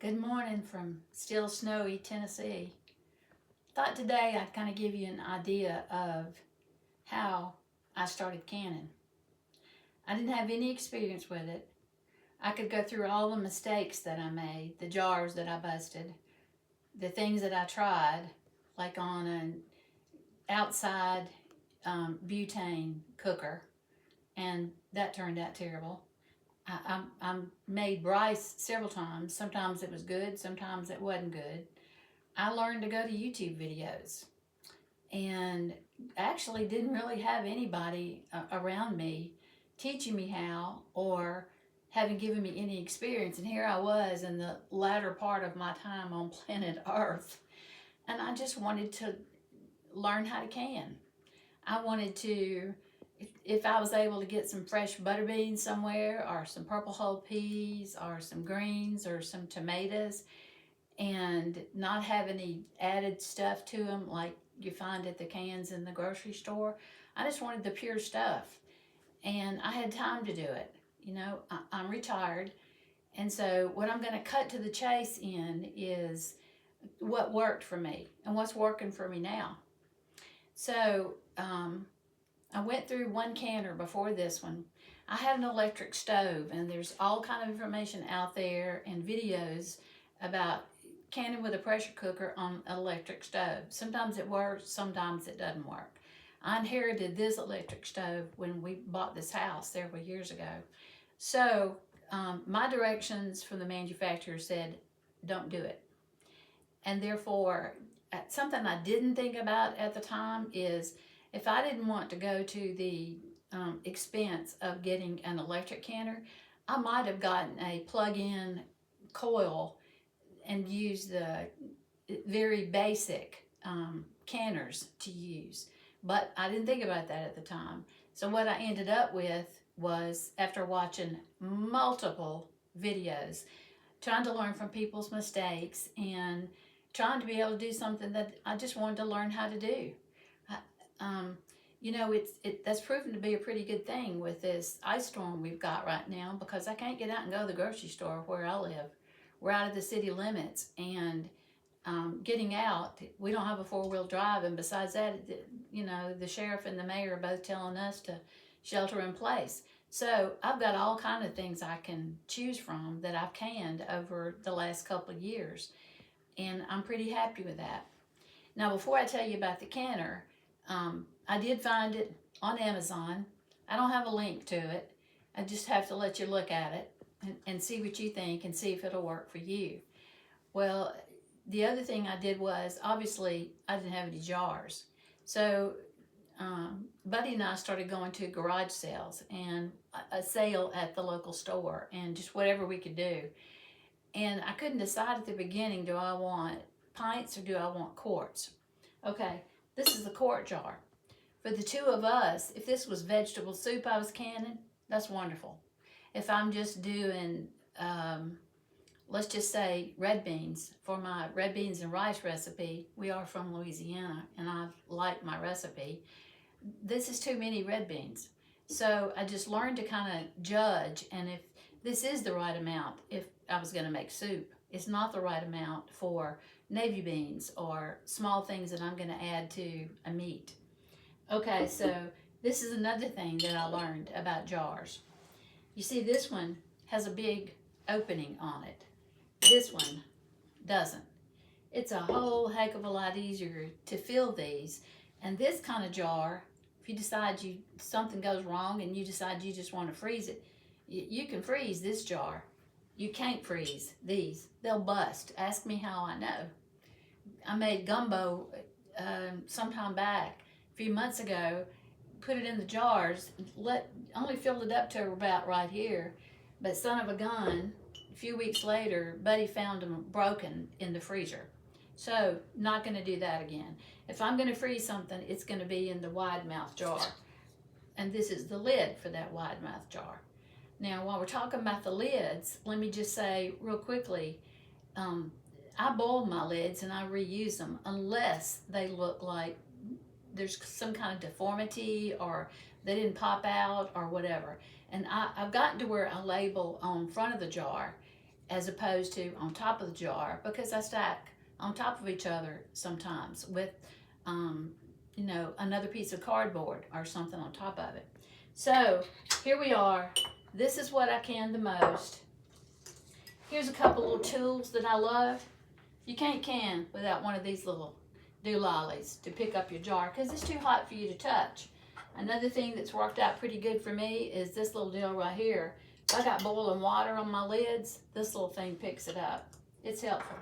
Good morning from still snowy Tennessee. Thought today I'd kind of give you an idea of how I started canning. I didn't have any experience with it. I could go through all the mistakes that I made, the jars that I busted, the things that I tried, like on an outside butane cooker, and that turned out terrible. I made rice several times. Sometimes it was good, sometimes it wasn't good. I learned to go to YouTube videos and actually didn't really have anybody around me teaching me how or having given me any experience. And here I was in the latter part of my time on planet Earth, and I just wanted to learn how to can. I wanted to, if I was able to get some fresh butter beans somewhere, or some purple whole peas, or some greens, or some tomatoes, and not have any added stuff to them like you find at the cans in the grocery store. I just wanted the pure stuff, and I had time to do it. I'm retired, and so what I'm going to cut to the chase in is what worked for me and what's working for me now. So I went through one canner before this one. I had an electric stove, and there's all kind of information out there and videos about canning with a pressure cooker on an electric stove. Sometimes it works, sometimes it doesn't work. I inherited this electric stove when we bought this house several years ago. So my directions from the manufacturer said, don't do it. And therefore, something I didn't think about at the time is if I didn't want to go to the expense of getting an electric canner, I might have gotten a plug-in coil and used the very basic canners to use. But I didn't think about that at the time. So what I ended up with was, after watching multiple videos, trying to learn from people's mistakes and trying to be able to do something that I just wanted to learn how to do. That's proven to be a pretty good thing with this ice storm we've got right now, because I can't get out and go to the grocery store where I live. We're out of the city limits, and getting out, we don't have a four-wheel drive, and besides that, the sheriff and the mayor are both telling us to shelter in place. So I've got all kind of things I can choose from that I've canned over the last couple of years, and I'm pretty happy with that. Now, before I tell you about the canner, I did find it on Amazon. I don't have a link to it. I just have to let you look at it and see what you think and see if it'll work for you. Well, the other thing I did was, obviously, I didn't have any jars. So Buddy and I started going to garage sales and a sale at the local store and just whatever we could do. And I couldn't decide at the beginning, do I want pints or do I want quarts? Okay, this is the quart jar. For the two of us, if this was vegetable soup I was canning, that's wonderful. If I'm just doing, let's just say, red beans, for my red beans and rice recipe, we are from Louisiana, and I like my recipe, this is too many red beans. So I just learned to kind of judge, and if this is the right amount, if I was going to make soup, it's not the right amount for navy beans or small things that I'm going to add to a meat. Okay, so this is another thing that I learned about jars. You see, this one has a big opening on it. This one doesn't. It's a whole heck of a lot easier to fill these. And this kind of jar, if you decide something goes wrong and you decide you just want to freeze it, you can freeze this jar. You can't freeze these. They'll bust. Ask me how I know. I made gumbo sometime back, a few months ago, put it in the jars, only filled it up to about right here, but son of a gun, a few weeks later, Buddy found them broken in the freezer. So, not going to do that again. If I'm going to freeze something, it's going to be in the wide mouth jar. And this is the lid for that wide mouth jar. Now, while we're talking about the lids, let me just say real quickly, I boil my lids and I reuse them unless they look like there's some kind of deformity or they didn't pop out or whatever. And I've gotten to where I label on front of the jar, as opposed to on top of the jar, because I stack on top of each other sometimes with, you know, another piece of cardboard or something on top of it. So here we are. This is what I can the most. Here's a couple little tools that I love. You can't can without one of these little doolollies to pick up your jar because it's too hot for you to touch. Another thing that's worked out pretty good for me is this little deal right here. If I got boiling water on my lids, this little thing picks it up. It's helpful.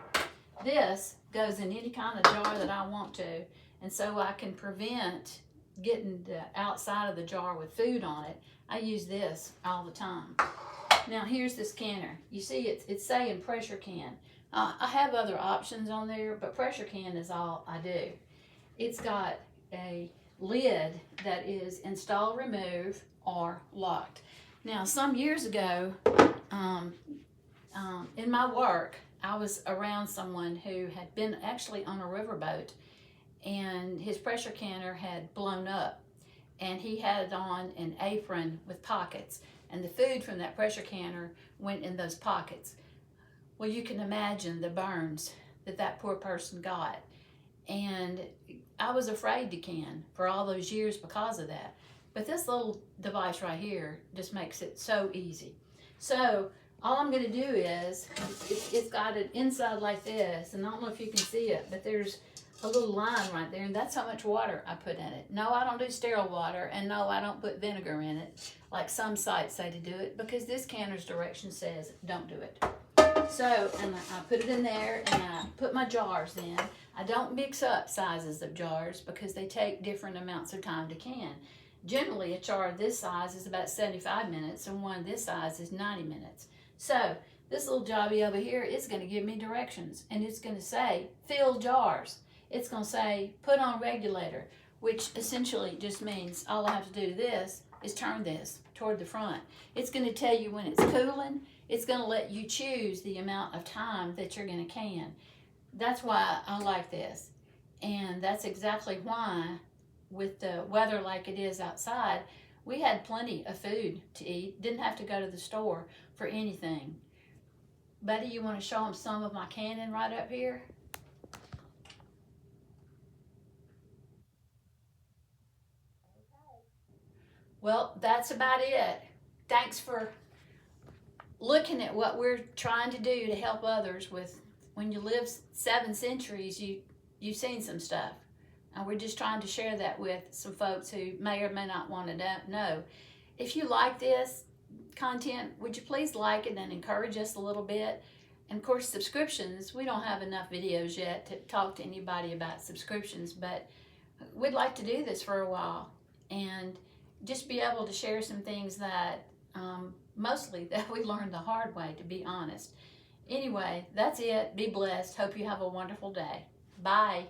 This goes in any kind of jar that I want to, and so I can prevent getting the outside of the jar with food on it. I use this all the time. Now here's this canner. You see it's saying pressure can. I have other options on there, but pressure can is all I do. It's got a lid that is install, remove, or locked. Now, some years ago, in my work, I was around someone who had been actually on a riverboat, and his pressure canner had blown up, and he had on an apron with pockets, and the food from that pressure canner went in those pockets. Well, you can imagine the burns that that poor person got. And I was afraid to can for all those years because of that. But this little device right here just makes it so easy. So all I'm going to do is, it's got an inside like this, and I don't know if you can see it, but there's a little line right there, and that's how much water I put in it. No, I don't do sterile water, and no, I don't put vinegar in it like some sites say to do it, because this canner's direction says don't do it. So, and I put it in there, and I put my jars in. I don't mix up sizes of jars because they take different amounts of time to can. Generally, a jar this size is about 75 minutes, and one this size is 90 minutes. So, this little jobby over here is going to give me directions, and it's going to say fill jars. It's going to say put on regulator, which essentially just means all I have to do to this is turn this toward the front. It's going to tell you when it's cooling. It's going to let you choose the amount of time that you're going to can. That's why I like this. And that's exactly why, with the weather like it is outside, we had plenty of food to eat. Didn't have to go to the store for anything. Buddy, you want to show them some of my canning right up here? Well, that's about it. Thanks for looking at what we're trying to do to help others with. When you live 7 centuries, you've seen some stuff. And we're just trying to share that with some folks who may or may not want to know. If you like this content, would you please like it and encourage us a little bit? And of course, subscriptions, we don't have enough videos yet to talk to anybody about subscriptions, but we'd like to do this for a while and just be able to share some things that mostly that we learned the hard way, to be honest. Anyway, that's it. Be blessed. Hope you have a wonderful day. Bye.